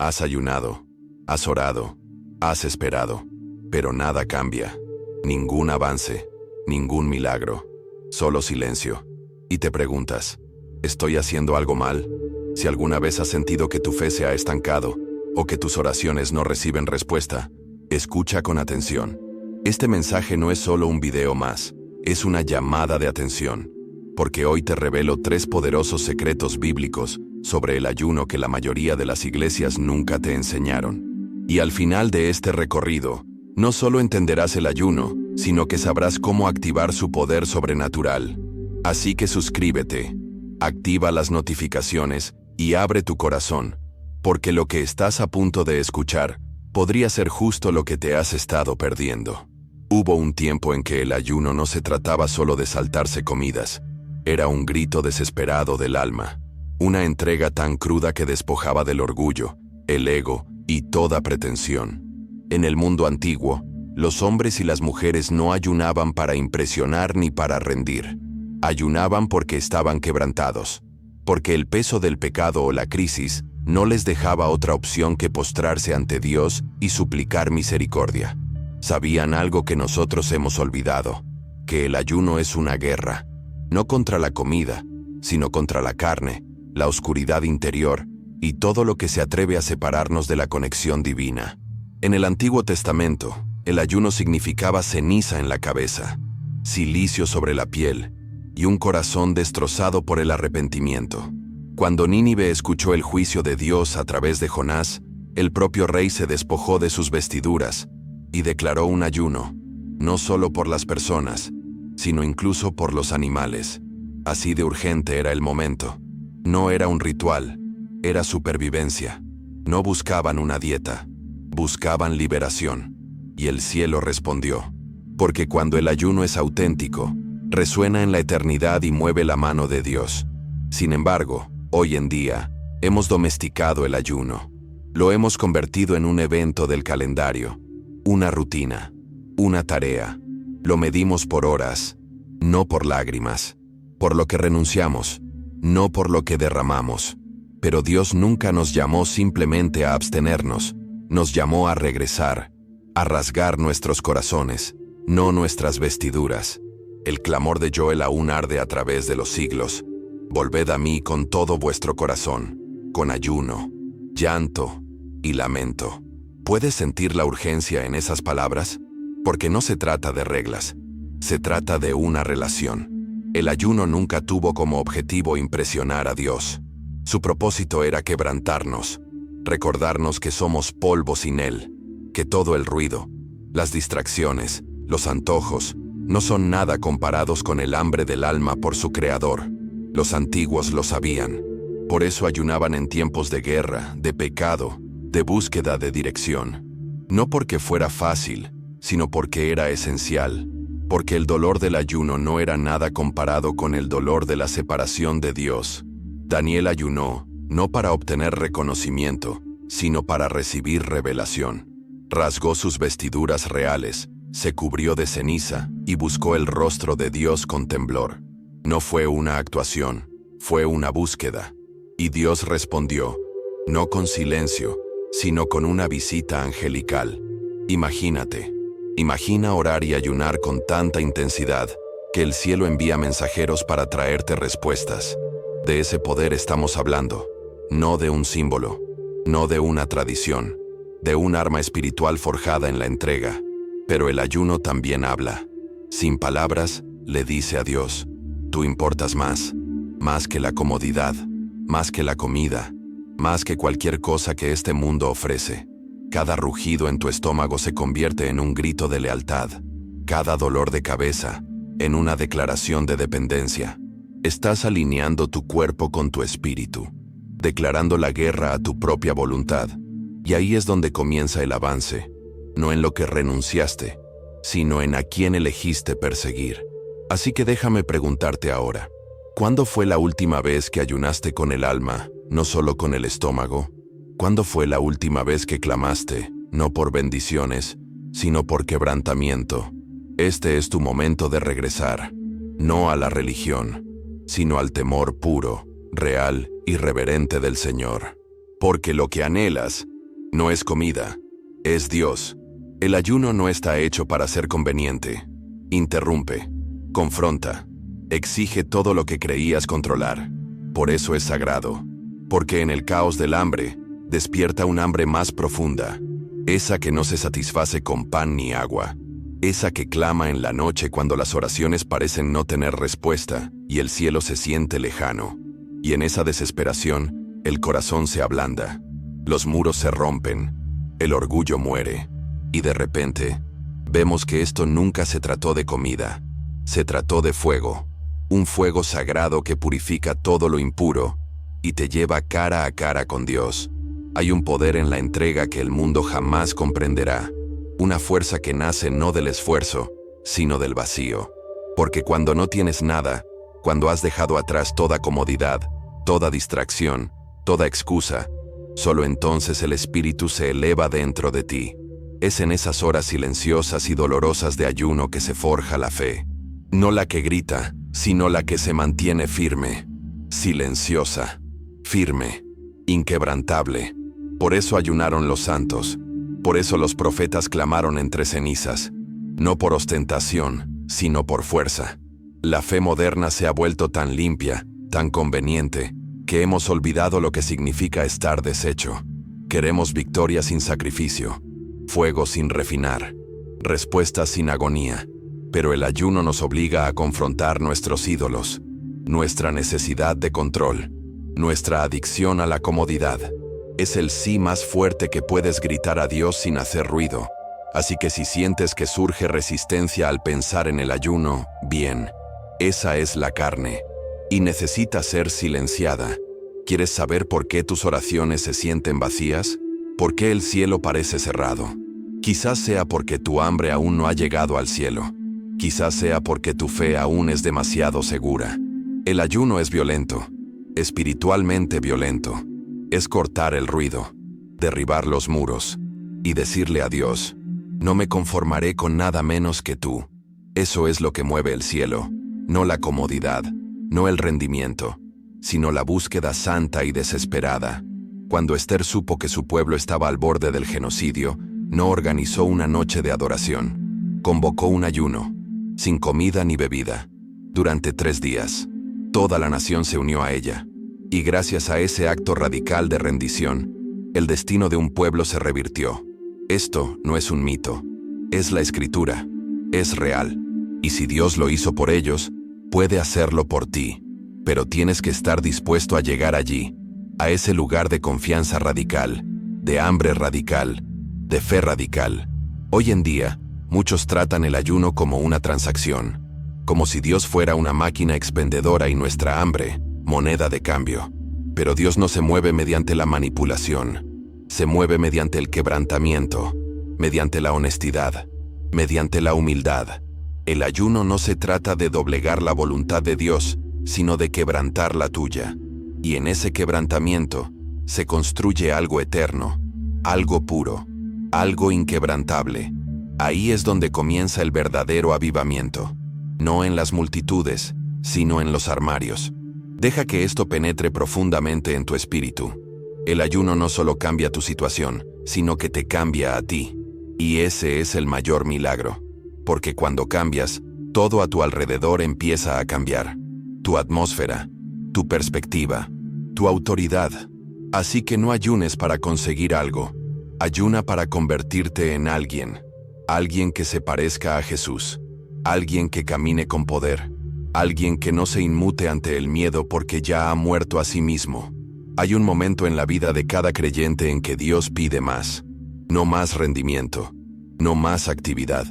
Has ayunado, has orado, has esperado, pero nada cambia. Ningún avance, ningún milagro, solo silencio. Y te preguntas, ¿estoy haciendo algo mal? Si alguna vez has sentido que tu fe se ha estancado o que tus oraciones no reciben respuesta, escucha con atención. Este mensaje no es solo un video más, es una llamada de atención, porque hoy te revelo 3 poderosos secretos bíblicos sobre el ayuno que la mayoría de las iglesias nunca te enseñaron. Y al final de este recorrido, no solo entenderás el ayuno, sino que sabrás cómo activar su poder sobrenatural. Así que suscríbete, activa las notificaciones y abre tu corazón, porque lo que estás a punto de escuchar podría ser justo lo que te has estado perdiendo. Hubo un tiempo en que el ayuno no se trataba solo de saltarse comidas, era un grito desesperado del alma, una entrega tan cruda que despojaba del orgullo, el ego y toda pretensión. En el mundo antiguo, los hombres y las mujeres no ayunaban para impresionar ni para rendir. Ayunaban porque estaban quebrantados, porque el peso del pecado o la crisis no les dejaba otra opción que postrarse ante Dios y suplicar misericordia. Sabían algo que nosotros hemos olvidado, que el ayuno es una guerra, no contra la comida, sino contra la carne, la oscuridad interior y todo lo que se atreve a separarnos de la conexión divina. En el Antiguo Testamento, el ayuno significaba ceniza en la cabeza, cilicio sobre la piel y un corazón destrozado por el arrepentimiento. Cuando Nínive escuchó el juicio de Dios a través de Jonás, el propio rey se despojó de sus vestiduras y declaró un ayuno, no solo por las personas, sino incluso por los animales. Así de urgente era el momento. No era un ritual, era supervivencia. No buscaban una dieta, buscaban liberación. Y el cielo respondió, porque cuando el ayuno es auténtico, resuena en la eternidad y mueve la mano de Dios. Sin embargo, hoy en día, hemos domesticado el ayuno. Lo hemos convertido en un evento del calendario, una rutina, una tarea. Lo medimos por horas, no por lágrimas, por lo que renunciamos, no por lo que derramamos. Pero Dios nunca nos llamó simplemente a abstenernos, nos llamó a regresar, a rasgar nuestros corazones, no nuestras vestiduras. El clamor de Joel aún arde a través de los siglos. Volved a mí con todo vuestro corazón, con ayuno, llanto y lamento. ¿Puedes sentir la urgencia en esas palabras? Porque no se trata de reglas, se trata de una relación. El ayuno nunca tuvo como objetivo impresionar a Dios. Su propósito era quebrantarnos, recordarnos que somos polvo sin Él, que todo el ruido, las distracciones, los antojos, no son nada comparados con el hambre del alma por su Creador. Los antiguos lo sabían. Por eso ayunaban en tiempos de guerra, de pecado, de búsqueda de dirección. No porque fuera fácil, sino porque era esencial. Porque el dolor del ayuno no era nada comparado con el dolor de la separación de Dios. Daniel ayunó, no para obtener reconocimiento, sino para recibir revelación. Rasgó sus vestiduras reales, se cubrió de ceniza y buscó el rostro de Dios con temblor. No fue una actuación, fue una búsqueda. Y Dios respondió, no con silencio, sino con una visita angelical. Imagina orar y ayunar con tanta intensidad que el cielo envía mensajeros para traerte respuestas. De ese poder estamos hablando, no de un símbolo, no de una tradición, de un arma espiritual forjada en la entrega. Pero el ayuno también habla. Sin palabras, le dice a Dios, tú importas más que la comodidad, más que la comida, más que cualquier cosa que este mundo ofrece. Cada rugido en tu estómago se convierte en un grito de lealtad, cada dolor de cabeza en una declaración de dependencia. Estás alineando tu cuerpo con tu espíritu, declarando la guerra a tu propia voluntad. Y ahí es donde comienza el avance, no en lo que renunciaste, sino en a quién elegiste perseguir. Así que déjame preguntarte ahora, ¿cuándo fue la última vez que ayunaste con el alma, no solo con el estómago? ¿Cuándo fue la última vez que clamaste, no por bendiciones, sino por quebrantamiento? Este es tu momento de regresar, no a la religión, sino al temor puro, real y reverente del Señor. Porque lo que anhelas No es comida, es Dios. El ayuno no está hecho para ser conveniente. Interrumpe, confronta, exige todo lo que creías controlar. Por eso es sagrado, porque en el caos del hambre, despierta un hambre más profunda, esa que no se satisface con pan ni agua, esa que clama en la noche cuando las oraciones parecen no tener respuesta y el cielo se siente lejano. Y en esa desesperación, el corazón se ablanda, los muros se rompen, el orgullo muere, y de repente, vemos que esto nunca se trató de comida, se trató de fuego, un fuego sagrado que purifica todo lo impuro y te lleva cara a cara con Dios. Hay un poder en la entrega que el mundo jamás comprenderá, una fuerza que nace no del esfuerzo, sino del vacío. Porque cuando no tienes nada, cuando has dejado atrás toda comodidad, toda distracción, toda excusa, solo entonces el espíritu se eleva dentro de ti. Es en esas horas silenciosas y dolorosas de ayuno que se forja la fe. No la que grita, sino la que se mantiene firme, silenciosa, firme, inquebrantable. Por eso ayunaron los santos, por eso los profetas clamaron entre cenizas, no por ostentación, sino por fuerza. La fe moderna se ha vuelto tan limpia, tan conveniente, que hemos olvidado lo que significa estar deshecho. Queremos victoria sin sacrificio, fuego sin refinar, respuestas sin agonía. Pero el ayuno nos obliga a confrontar nuestros ídolos, nuestra necesidad de control, nuestra adicción a la comodidad. Es el sí más fuerte que puedes gritar a Dios sin hacer ruido. Así que si sientes que surge resistencia al pensar en el ayuno, bien, esa es la carne, y necesita ser silenciada. ¿Quieres saber por qué tus oraciones se sienten vacías? ¿Por qué el cielo parece cerrado? Quizás sea porque tu hambre aún no ha llegado al cielo. Quizás sea porque tu fe aún es demasiado segura. El ayuno es violento, espiritualmente violento. Es cortar el ruido, derribar los muros y decirle a Dios, no me conformaré con nada menos que tú. Eso es lo que mueve el cielo, no la comodidad, no el rendimiento, sino la búsqueda santa y desesperada. Cuando Esther supo que su pueblo estaba al borde del genocidio, no organizó una noche de adoración. Convocó un ayuno, sin comida ni bebida. Durante 3 días, toda la nación se unió a ella. Y gracias a ese acto radical de rendición, el destino de un pueblo se revirtió. Esto no es un mito, es la Escritura, es real. Y si Dios lo hizo por ellos, puede hacerlo por ti. Pero tienes que estar dispuesto a llegar allí, a ese lugar de confianza radical, de hambre radical, de fe radical. Hoy en día, muchos tratan el ayuno como una transacción, como si Dios fuera una máquina expendedora y nuestra hambre, moneda de cambio. Pero Dios no se mueve mediante la manipulación, se mueve mediante el quebrantamiento, mediante la honestidad, mediante la humildad. El ayuno no se trata de doblegar la voluntad de Dios, sino de quebrantar la tuya. Y en ese quebrantamiento se construye algo eterno, algo puro, algo inquebrantable. Ahí es donde comienza el verdadero avivamiento, no en las multitudes, sino en los armarios. Deja que esto penetre profundamente en tu espíritu. El ayuno no solo cambia tu situación, sino que te cambia a ti. Y ese es el mayor milagro. Porque cuando cambias, todo a tu alrededor empieza a cambiar. Tu atmósfera, tu perspectiva, tu autoridad. Así que no ayunes para conseguir algo. Ayuna para convertirte en alguien. Alguien que se parezca a Jesús. Alguien que camine con poder. Alguien que no se inmute ante el miedo porque ya ha muerto a sí mismo. Hay un momento en la vida de cada creyente en que Dios pide más. No más rendimiento, no más actividad,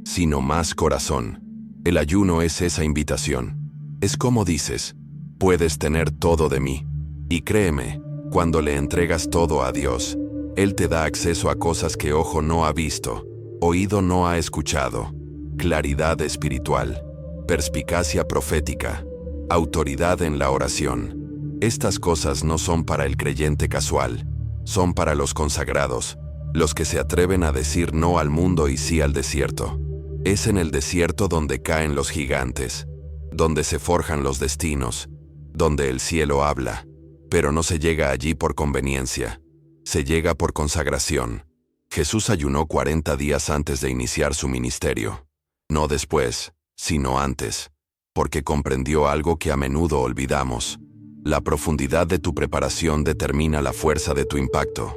sino más corazón. El ayuno es esa invitación. Es como dices, puedes tener todo de mí. Y créeme, cuando le entregas todo a Dios, Él te da acceso a cosas que ojo no ha visto, oído no ha escuchado, claridad espiritual, perspicacia profética, autoridad en la oración. Estas cosas no son para el creyente casual, son para los consagrados, los que se atreven a decir no al mundo y sí al desierto. Es en el desierto donde caen los gigantes, donde se forjan los destinos, donde el cielo habla, pero no se llega allí por conveniencia, se llega por consagración. Jesús ayunó 40 días antes de iniciar su ministerio. No después, sino antes, porque comprendió algo que a menudo olvidamos. La profundidad de tu preparación determina la fuerza de tu impacto.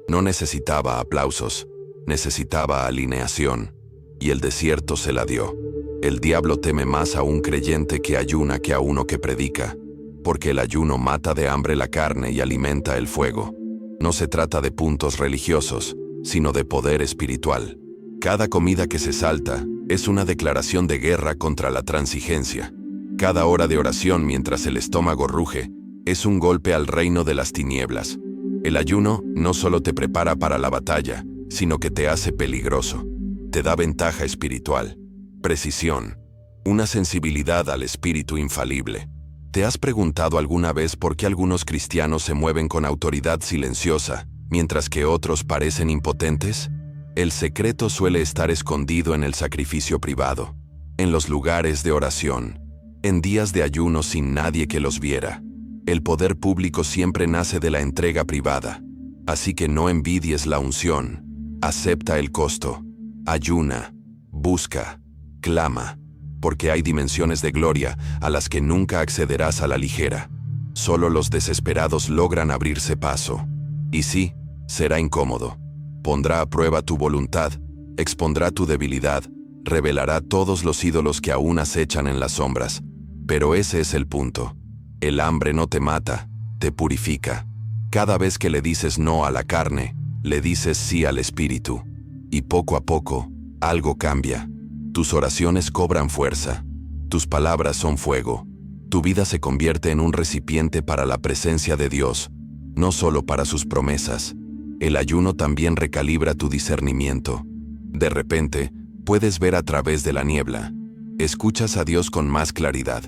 No necesitaba aplausos, necesitaba alineación, y el desierto se la dio. El diablo teme más a un creyente que ayuna que a uno que predica, porque el ayuno mata de hambre la carne y alimenta el fuego. No se trata de puntos religiosos, sino de poder espiritual. Cada comida que se salta es una declaración de guerra contra la transigencia. Cada hora de oración mientras el estómago ruge es un golpe al reino de las tinieblas. El ayuno no solo te prepara para la batalla, sino que te hace peligroso. Te da ventaja espiritual, precisión, una sensibilidad al espíritu infalible. ¿Te has preguntado alguna vez por qué algunos cristianos se mueven con autoridad silenciosa, mientras que otros parecen impotentes? El secreto suele estar escondido en el sacrificio privado, en los lugares de oración, en días de ayuno sin nadie que los viera. El poder público siempre nace de la entrega privada, así que no envidies la unción, acepta el costo, ayuna, busca, clama, porque hay dimensiones de gloria a las que nunca accederás a la ligera. Solo los desesperados logran abrirse paso. Y sí, será incómodo. Pondrá a prueba tu voluntad, expondrá tu debilidad, revelará todos los ídolos que aún acechan en las sombras. Pero ese es el punto. El hambre no te mata, te purifica. Cada vez que le dices no a la carne, le dices sí al espíritu. Y poco a poco, algo cambia. Tus oraciones cobran fuerza. Tus palabras son fuego. Tu vida se convierte en un recipiente para la presencia de Dios, no solo para sus promesas. El ayuno también recalibra tu discernimiento. De repente, puedes ver a través de la niebla. Escuchas a Dios con más claridad.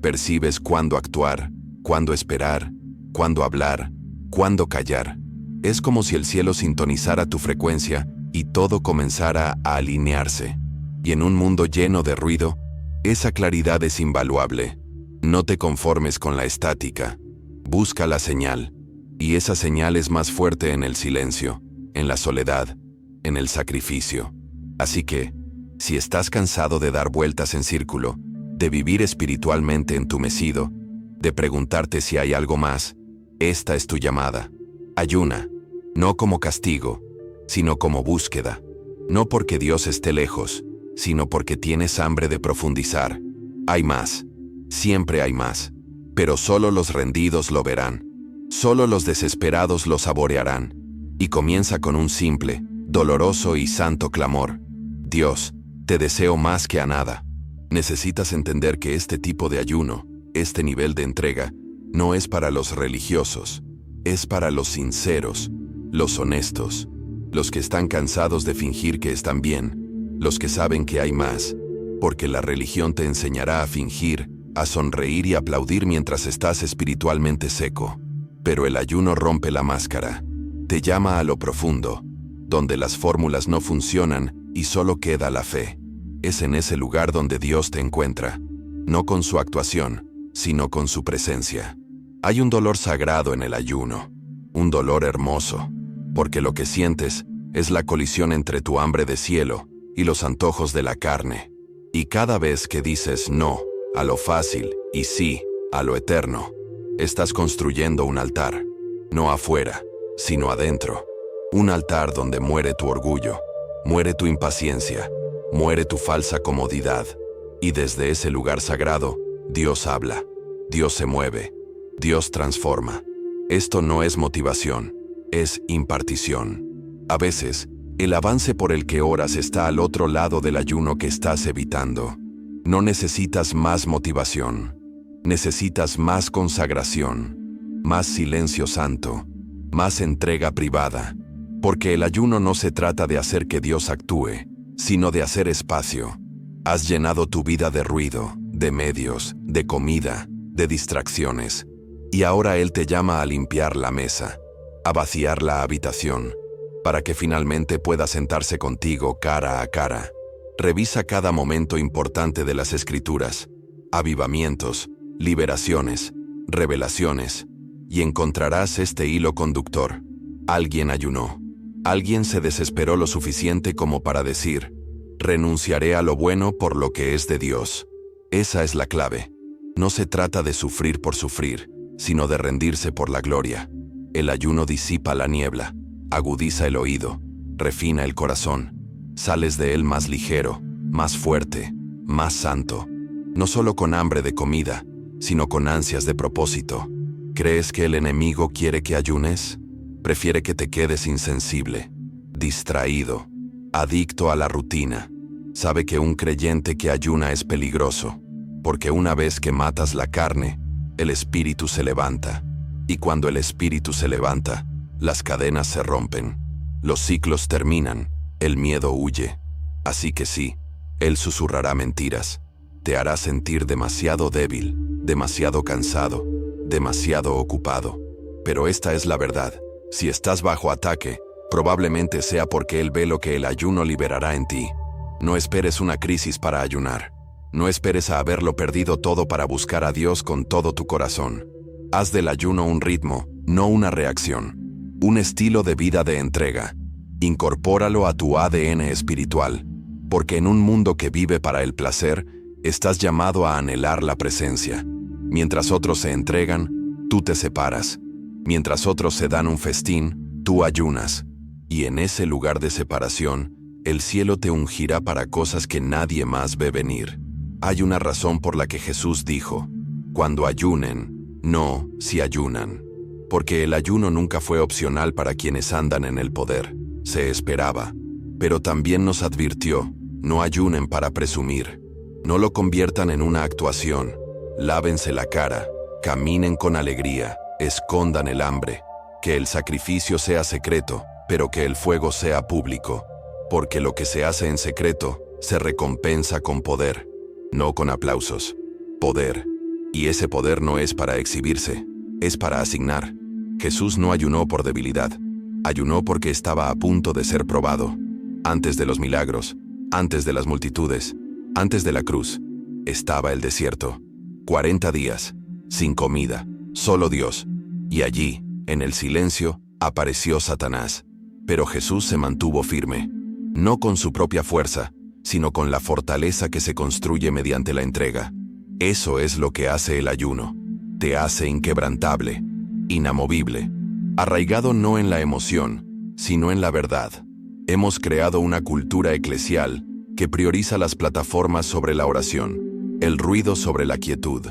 Percibes cuándo actuar, cuándo esperar, cuándo hablar, cuándo callar. Es como si el cielo sintonizara tu frecuencia y todo comenzara a alinearse. Y en un mundo lleno de ruido, esa claridad es invaluable. No te conformes con la estática. Busca la señal. Y esa señal es más fuerte en el silencio, en la soledad, en el sacrificio. Así que, si estás cansado de dar vueltas en círculo, de vivir espiritualmente entumecido, de preguntarte si hay algo más, esta es tu llamada. Ayuna, no como castigo, sino como búsqueda. No porque Dios esté lejos, sino porque tienes hambre de profundizar. Hay más, siempre hay más, pero solo los rendidos lo verán. Solo los desesperados lo saborearán. Y comienza con un simple, doloroso y santo clamor. Dios, te deseo más que a nada. Necesitas entender que este tipo de ayuno, este nivel de entrega, no es para los religiosos. Es para los sinceros, los honestos, los que están cansados de fingir que están bien, los que saben que hay más, porque la religión te enseñará a fingir, a sonreír y aplaudir mientras estás espiritualmente seco. Pero el ayuno rompe la máscara, te llama a lo profundo, donde las fórmulas no funcionan y solo queda la fe. Es en ese lugar donde Dios te encuentra, no con su actuación, sino con su presencia. Hay un dolor sagrado en el ayuno, un dolor hermoso, porque lo que sientes es la colisión entre tu hambre de cielo y los antojos de la carne. Y cada vez que dices no a lo fácil y sí a lo eterno, estás construyendo un altar, no afuera, sino adentro. Un altar donde muere tu orgullo, muere tu impaciencia, muere tu falsa comodidad. Y desde ese lugar sagrado, Dios habla, Dios se mueve, Dios transforma. Esto no es motivación, es impartición. A veces, el avance por el que oras está al otro lado del ayuno que estás evitando. No necesitas más motivación. Necesitas más consagración, más silencio santo, más entrega privada, porque el ayuno no se trata de hacer que Dios actúe, sino de hacer espacio. Has llenado tu vida de ruido, de medios, de comida, de distracciones, y ahora Él te llama a limpiar la mesa, a vaciar la habitación, para que finalmente pueda sentarse contigo cara a cara. Revisa cada momento importante de las Escrituras, avivamientos, liberaciones, revelaciones, y encontrarás este hilo conductor. Alguien ayunó. Alguien se desesperó lo suficiente como para decir, renunciaré a lo bueno por lo que es de Dios. Esa es la clave. No se trata de sufrir por sufrir, sino de rendirse por la gloria. El ayuno disipa la niebla, agudiza el oído, refina el corazón. Sales de él más ligero, más fuerte, más santo. No solo con hambre de comida, sino con ansias de propósito. ¿Crees que el enemigo quiere que ayunes? Prefiere que te quedes insensible, distraído, adicto a la rutina. Sabe que un creyente que ayuna es peligroso, porque una vez que matas la carne, el espíritu se levanta. Y cuando el espíritu se levanta, las cadenas se rompen, los ciclos terminan, el miedo huye. Así que sí, él susurrará mentiras, te hará sentir demasiado débil, demasiado cansado, demasiado ocupado. Pero esta es la verdad. Si estás bajo ataque, probablemente sea porque él ve lo que el ayuno liberará en ti. No esperes una crisis para ayunar. No esperes a haberlo perdido todo para buscar a Dios con todo tu corazón. Haz del ayuno un ritmo, no una reacción. Un estilo de vida de entrega. Incorpóralo a tu ADN espiritual, porque en un mundo que vive para el placer, estás llamado a anhelar la presencia. Mientras otros se entregan, tú te separas. Mientras otros se dan un festín, tú ayunas. Y en ese lugar de separación, el cielo te ungirá para cosas que nadie más ve venir. Hay una razón por la que Jesús dijo, cuando ayunen, no si ayunan. Porque el ayuno nunca fue opcional para quienes andan en el poder, se esperaba. Pero también nos advirtió, no ayunen para presumir. No lo conviertan en una actuación. Lávense la cara, caminen con alegría, escondan el hambre. Que el sacrificio sea secreto, pero que el fuego sea público. Porque lo que se hace en secreto, se recompensa con poder, no con aplausos. Poder. Y ese poder no es para exhibirse, es para asignar. Jesús no ayunó por debilidad, ayunó porque estaba a punto de ser probado. Antes de los milagros, antes de las multitudes, antes de la cruz, estaba el desierto. 40 días, sin comida, solo Dios. Y allí, en el silencio, apareció Satanás. Pero Jesús se mantuvo firme, no con su propia fuerza, sino con la fortaleza que se construye mediante la entrega. Eso es lo que hace el ayuno. Te hace inquebrantable, inamovible, arraigado no en la emoción, sino en la verdad. Hemos creado una cultura eclesial que prioriza las plataformas sobre la oración, el ruido sobre la quietud.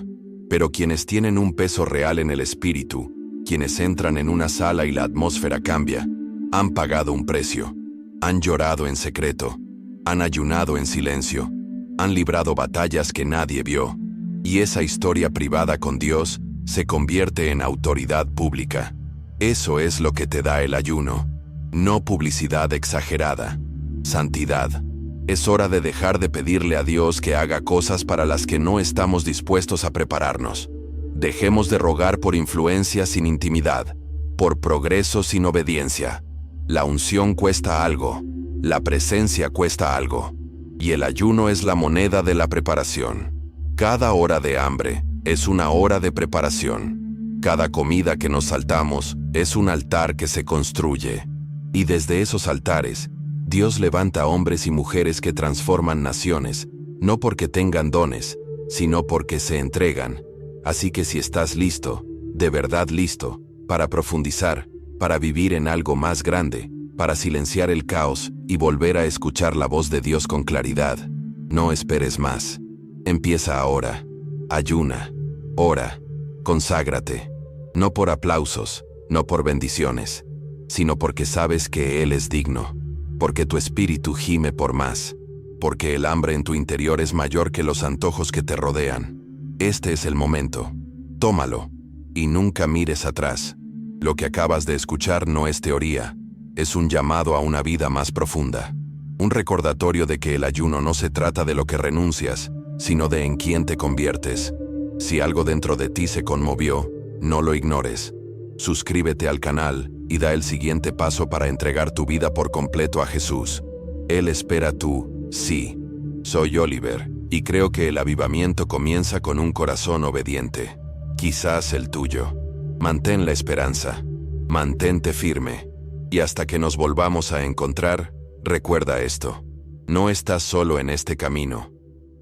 Pero quienes tienen un peso real en el espíritu, quienes entran en una sala y la atmósfera cambia, han pagado un precio, han llorado en secreto, han ayunado en silencio, han librado batallas que nadie vio. Y esa historia privada con Dios se convierte en autoridad pública. Eso es lo que te da el ayuno. No publicidad exagerada. Santidad. Es hora de dejar de pedirle a Dios que haga cosas para las que no estamos dispuestos a prepararnos. Dejemos de rogar por influencia sin intimidad, por progreso sin obediencia. La unción cuesta algo, la presencia cuesta algo, y el ayuno es la moneda de la preparación. Cada hora de hambre es una hora de preparación. Cada comida que nos saltamos es un altar que se construye. Y desde esos altares, Dios levanta hombres y mujeres que transforman naciones, no porque tengan dones, sino porque se entregan. Así que si estás listo, de verdad listo, para profundizar, para vivir en algo más grande, para silenciar el caos y volver a escuchar la voz de Dios con claridad, no esperes más. Empieza ahora. Ayuna. Ora. Conságrate. No por aplausos, no por bendiciones, sino porque sabes que Él es digno, porque tu espíritu gime por más, porque el hambre en tu interior es mayor que los antojos que te rodean. Este es el momento. Tómalo y nunca mires atrás. Lo que acabas de escuchar no es teoría, es un llamado a una vida más profunda. Un recordatorio de que el ayuno no se trata de lo que renuncias, sino de en quién te conviertes. Si algo dentro de ti se conmovió, no lo ignores. Suscríbete al canal y da el siguiente paso para entregar tu vida por completo a Jesús. Él espera tu sí. Soy Oliver, y creo que el avivamiento comienza con un corazón obediente. Quizás el tuyo. Mantén la esperanza. Mantente firme. Y hasta que nos volvamos a encontrar, recuerda esto. No estás solo en este camino.